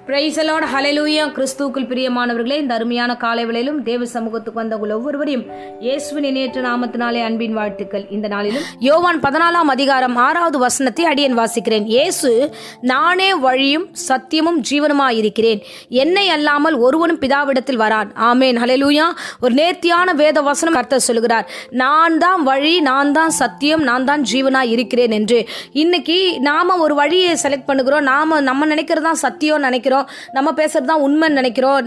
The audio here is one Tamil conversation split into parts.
பிரைஸ் தி லார்ட், ஹல்லேலூயா. கிறிஸ்துவுக்குள் பிரியமானவர்களே, இந்த அருமையான காலை வேளையிலும் தேவ சமூகத்துக்கு வந்த உங்கள் ஒவ்வொருவரையும் இயேசுவின் இணையற்ற நாமத்தினாலே அன்பின் வாழ்த்துக்கள். இந்த நாளிலும் யோவான் 14 அதிகாரம் 6வது வசனத்தை அடியேன் வாசிக்கிறேன். இயேசு, நானே வழியும் சத்தியமும் ஜீவனுமாய் இருக்கிறேன், என்னை அல்லாமல் ஒருவனும் பிதாவிடத்தில் வரான். ஆமேன், ஹல்லேலூயா. ஒரு நேர்த்தியான வேத வசனம் கர்த்தர் சொல்கிறார், நான் தான் வழி, நான் தான் சத்தியம், நான் தான் ஜீவனாய் இருக்கிறேன் என்று. இன்னைக்கு நாம ஒரு வழியை செலக்ட் பண்ணுகிறோம். நம்ம நினைக்கிறதா சத்தியம் நினைக்கிறோம், நம்ம பேசுறது தான் உண்மைன்னு நினைக்கிறோம்.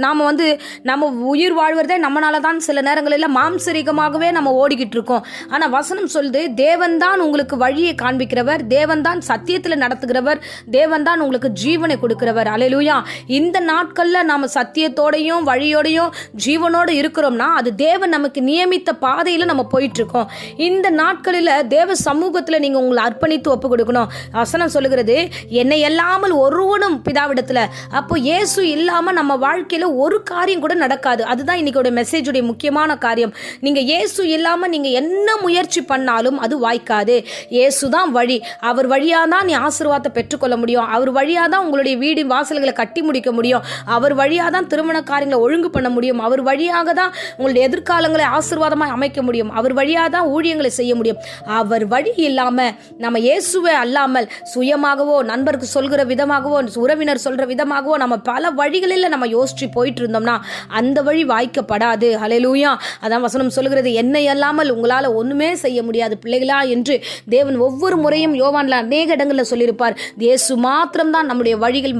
நம்ம உயிர் வாழ்வதே நம்மளால தான் சில நேரங்களில் மாம்சரிகமாகவே நம்ம ஓடிக்கிட்டு இருக்கோம். ஆனா வசனம் சொல்லுது, தேவன் தான் உங்களுக்கு வழியை காண்பிக்கிறவர், தேவன் தான் சத்தியத்தில் நடத்துகிறவர், தேவன் தான் உங்களுக்கு ஜீவனை கொடுக்கிறவர். அல்லேலூயா. இந்த நாட்கள்ல நாம சத்தியத்தோடையும் வழியோடையும் ஜீவனோடு இருக்கிறோம்னா அது தேவன் நமக்கு நியமித்த பாதையில நம்ம போயிட்டு இருக்கோம். இந்த நாட்களில் தேவ சமூகத்துல நீங்க உங்களை அர்ப்பணித்து ஒப்பு கொடுக்கணும். வசனம் சொல்லுகிறது, என்னை எல்லாமல் ஒருவனும் பிதாவிடத்துல. அப்போ இயேசு இல்லாம நம்ம வாழ்க்கையில ஒரு காரியம் கூட நடக்காது. அதுதான் இன்னைக்கு மெசேஜுடைய முக்கியமான காரியம். நீங்க இயேசு இல்லாம நீங்க என்ன முயற்சி பண்ணாலும் அது வாய்க்காது. இயேசு தான் வழி. அவர் வழியா தான் நீ ஆசீர்வாதத்தை பெற்றுக்கொள்ள முடியும். அவர் வழியா தான் உங்களுடைய வீடு வாசல்களை கட்டி முடிக்க முடியும். அவர் வழியா தான் திருமண காரியங்களை ஒழுங்கு பண்ண முடியும். அவர் வழியாக தான் உங்களுடைய எதிர்காலங்களை ஆசீர்வாதமாக அமைக்க முடியும். அவர் வழியா தான் ஊழியங்களை செய்ய முடியும். அவர் வழி இல்லாம நம்ம இயேசுவை அல்லாமல் சுயமாகவோ நண்பருக்கு சொல்கிற விதமாகவோ உறவினர் சொல்ற விதமாகவோ நம்ம பல வழிகளில் நம்ம யோசிச்சு போயிட்டு இருந்தோம்னா அந்த வழி வாய்க்கப்படாது. ஹல்லேலூயா. அதான் வசனம் சொல்கிறது, என்னை அல்லாமல் உங்களால் ஒண்ணுமே செய்ய முடியாது பிள்ளைகளா என்று தேவன் ஒவ்வொரு முறையும் யோவான்ல அநேக இடங்களில் சொல்லியிருப்பார். இயேசு மாத்திரம் தான் நம்முடைய வழிகள்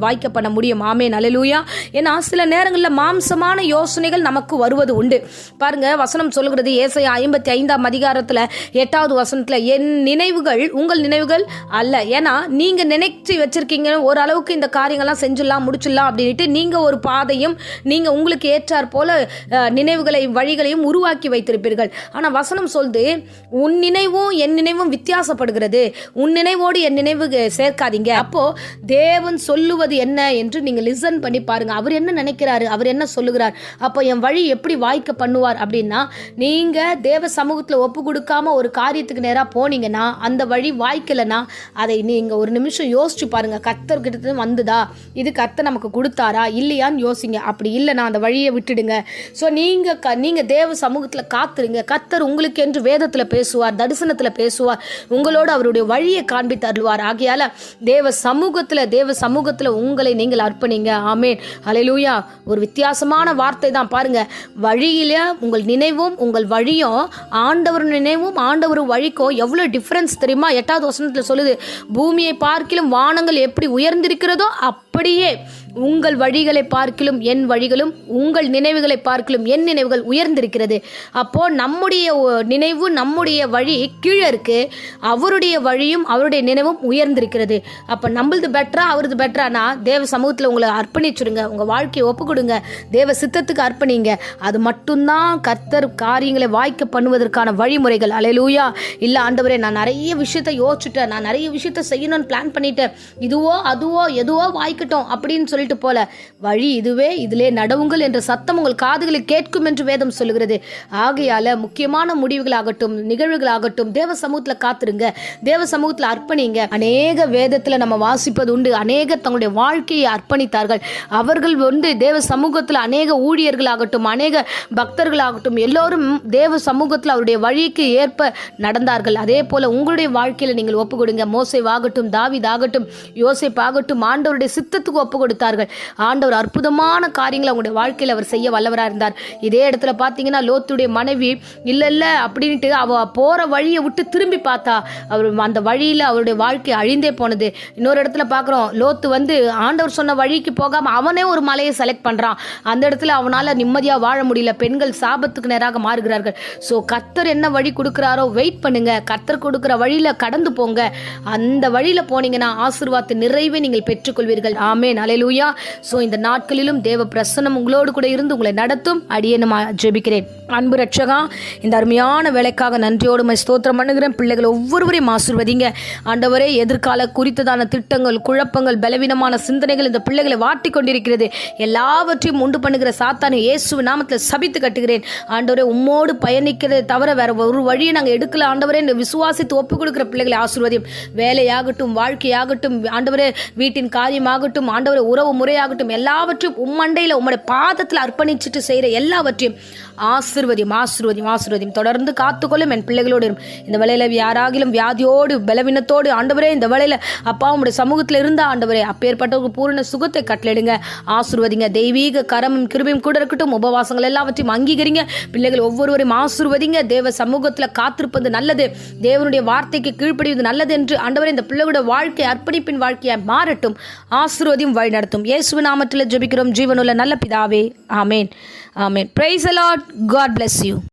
வாய்க்கப்பட முடியும். ஆமென், ஹல்லேலூயா. ஏன்னா சில நேரங்களில் மாம்சமான யோசனைகள் நமக்கு வருவது உண்டு. பாருங்க, வசனம் சொல்கிறது, ஏசாயா 55 அதிகாரத்துல 8வது வசனத்துல, என் நினைவுகள் உங்கள் நினைவுகள் அல்ல. ஏன்னா நீங்க நினைச்சு வச்சிருக்கீங்க ஓரளவுக்கு இந்த காரியங்கள்லாம் செஞ்சிடலாம் முடிச்சிடலாம் அப்படின்ட்டு நீங்க ஒரு பாதையும் நீங்க உங்களுக்கு ஏற்றார் போல நினைவுகளையும் வழிகளையும் உருவாக்கி வைத்திருப்பீர்கள். ஆனா வசனம் சொல்லுது, உன் நினைவும் என் நினைவும் வித்தியாசப்படுகிறது, உன் நினைவோடு என் நினைவு சேர்க்காதீங்க. அப்போ தேவன் சொல்லுவது என்ன என்று நீங்க லிசன் பண்ணி பாருங்க. அவர் என்ன நினைக்கிறாரு, அவர் என்ன சொல்லுகிறார், அப்போ என் வழி எப்படி வாய்க்க பண்ணுவார் அப்படின்னா, நீங்க தேவ சமூகத்துல ஒப்பு கொடுக்காம ஒரு காரியத்துக்கு நேரா போனீங்கன்னா அந்த வழி வாய்க்கலன்னா அதை நீங்க ஒரு நிமிஷம் யோசிச்சு பாருங்க. கர்த்தர்கிட்ட வந்துதா, இது கர்த்தர் நமக்கு கொடுத்தாரா இல்லையான்னு யோசிங்க. அப்படி இல்லைனா அந்த வழியை விட்டுடுங்க. ஸோ நீங்க தேவ சமூகத்தில் காத்துருங்க. கர்த்தர் உங்களுக்கு என்று வேதத்தில் பேசுவார், தரிசனத்தில் பேசுவார், உங்களோடு அவருடைய வழியை காண்பித்து அருள்வார். ஆகையால தேவ சமூகத்தில் உங்களை நீங்கள் அர்ப்பணிங்க. ஆமென், ஹல்லேலூயா. ஒரு வித்தியாசமான வார்த்தை தான் பாருங்க. வழியில உங்கள் நினைவும் உங்கள் வழியும், ஆண்டவர் நினைவும் ஆண்டவர் வழிக்கும் எவ்வளவு டிஃபரன்ஸ் தெரியுமா? 8வது வசனத்தில் சொல்லுது, பூமியை பார்க்கிலும் வானங்கள் எப்படி உயர்ந்திருக்கிறதோ அப்படியே உங்கள் வழிகளை பார்க்கிலும் என் வழிகளும், உங்கள் நினைவுகளை பார்க்கிலும் என் நினைவுகள் உயர்ந்திருக்கிறது. அப்போ நம்முடைய நினைவு நம்முடைய வழி கீழே இருக்கு, அவருடைய வழியும் அவருடைய நினைவும் உயர்ந்திருக்கிறது. அப்போ நம்மளது பெட்டரா அவரது பெட்டரானா தேவ சமூகத்தில் உங்களை அர்ப்பணிச்சுடுங்க. உங்கள் வாழ்க்கையை ஒப்பு கொடுங்க, தேவ சித்தத்துக்கு அர்ப்பணிங்க. அது மட்டும்தான் கர்த்தர் காரியங்களை வாய்க்க பண்ணுவதற்கான வழிமுறைகள். அல்லேலூயா. இல்லை ஆண்டவரே, நான் நிறைய விஷயத்தை யோசிச்சுட்டேன், நான் நிறைய விஷயத்தை செய்யணும்னு பிளான் பண்ணிட்டேன், இதுவோ அதுவோ எதுவோ வாய்க்கட்டும் அப்படின்னு சொல்லிட்டு போல வழி இதுவே, இதிலே நடவுங்கள் என்ற சத்தம் உங்கள் காதுகளில் கேட்கும் என்று வேதம் சொல்லுகிறது. ஆகையால முக்கியமான முடிவுகளாகட்டும் நிகழ்வுகளாகட்டும் தேவ சமூகத்துல காத்துருங்க, தேவ சமூகத்துல அர்ப்பணிங்க. அநேக வேதத்துல நம்ம வாசிப்பது உண்டு, அநேக தங்களுடைய வாழ்க்கையை அர்ப்பணித்தார்கள். அவர்கள் தேவ சமூகத்துல அநேக ஊழியர்களாகட்டும் அநேக பக்தர்களாகட்டும் எல்லோரும் தேவ சமூகத்துல அவருடைய வழிக்கு ஏற்ப நடந்தார்கள். அதே போல உங்களுடைய வாழ்க்கையில நீங்கள் ஒப்பு கொடுங்க. மோசேவாகட்டும், தாவீதாகட்டும், யோசேப்பாகட்டும் ஆண்டவருடைய சித்தத்துக்கு ஒப்பு கொடுத்தார்கள். ஆண்டவர் அற்புதமான காரியங்களை அவங்களுடைய வாழ்க்கையில் அவர் செய்ய வல்லவராக இருந்தார். இதே இடத்துல பார்த்தீங்கன்னா லோத்துடைய மனைவி இல்ல அப்படின்ட்டு அவ போற வழியை விட்டு திரும்பி பார்த்தா, அவர் அந்த வழியில் அவருடைய வாழ்க்கை அழிந்தே போனது. இன்னொரு இடத்துல பார்க்குறோம், லோத்து ஆண்டவர் சொன்ன வழிக்கு போகாம அவனே ஒரு மலையை செலக்ட் பண்றான். அந்த இடத்துல அவனால நிம்மதியாக வாழ முடியல, பெண்கள் சாபத்துக்கு நேராக மாறுகிறார்கள். ஸோ கர்த்தர் என்ன வழி கொடுக்குறாரோ வெயிட் பண்ணுங்க, கர்த்தர் கொடுக்குற வழியில கடந்து போங்க. அந்த வழியில போனீங்கன்னா ஆசீர்வாதத்தின் நிறைவை நீங்கள் பெற்றுக்கொள்வீர்கள். ஆமென், ஹல்லேலூயா. ஸோ இந்த நாட்களிலும் தேவ பிரசன்னம் உங்களோடு கூட இருந்து உங்களை நடத்தும். அடியேன் ஜெபிக்கிறேன். அன்பு ரட்சகா, இந்த அருமையான வேலைக்காக நன்றியோடு ஸ்தோத்திரம் பண்ணுகிறேன். பிள்ளைகள் ஒவ்வொருவரையும் ஆசீர்வதிங்க ஆண்டவரே. எதிர்கால குறித்ததான திட்டங்கள், குழப்பங்கள், பலவீனமான சிந்தனைகள் இந்த பிள்ளைகளை வாட்டி கொண்டிருக்கிறது. எல்லாவற்றையும் உண்டு பண்ணுகிற சாத்தானை இயேசுவின் நாமத்தில் சபித்து கட்டுகிறேன் ஆண்டவரே. உம்மோடு பயணிக்கிறதை தவிர வேற ஒரு வழியை நாங்கள் எடுக்கல ஆண்டவரே. இந்த விசுவாசித்து ஒப்புக் கொடுக்கிற பிள்ளைகளை ஆசீர்வதியும். வேலையாகட்டும், வாழ்க்கையாகட்டும் ஆண்டவரே, வீட்டின் காரியமாகட்டும் ஆண்டவரே, உறவு முறையாகட்டும் எல்லாவற்றையும் உம்மண்டையில் உம்முடைய பாதத்தில் அர்ப்பணிச்சுட்டு செய்கிற எல்லாவற்றையும் ஆசீர்வதியும். தொடர்ந்து காத்துக்கொள்ளும் என் பிள்ளைகளோடு. இந்த வேளையில் யாராகிலும் வியாதியோடு பலவீனத்தோடு ஆண்டவரே, இந்த வேளையில் அப்பா உங்களுடைய சமூகத்தில் இருந்த ஆண்டவரே, அப்பேற்பட்ட பூரண சுகத்தை கட்டளையிடுங்க. ஆசீர்வதிங்க. தெய்வீக கரமும் கிருபையும் கூட இருக்கட்டும். உபவாசங்கள் எல்லாவற்றையும் அங்கீகரிங்க. பிள்ளைகள் ஒவ்வொருவரையும் ஆசீர்வதிங்க. தேவ சமூகத்தில் காத்திருப்பது நல்லது, தேவனுடைய வார்த்தைக்கு கீழ்ப்படிவது நல்லது என்று ஆண்டவரே இந்த பிள்ளைகளுடைய வாழ்க்கை அர்ப்பணிப்பின் வாழ்க்கையை மாறட்டும். ஆசீர்வதியும் வழி நடத்தும். இயேசுவின் நாமத்தில் ஜெபிக்கிறோம் ஜீவனுள்ள நல்ல பிதாவே. ஆமேன். Amen. Praise the Lord. God bless you.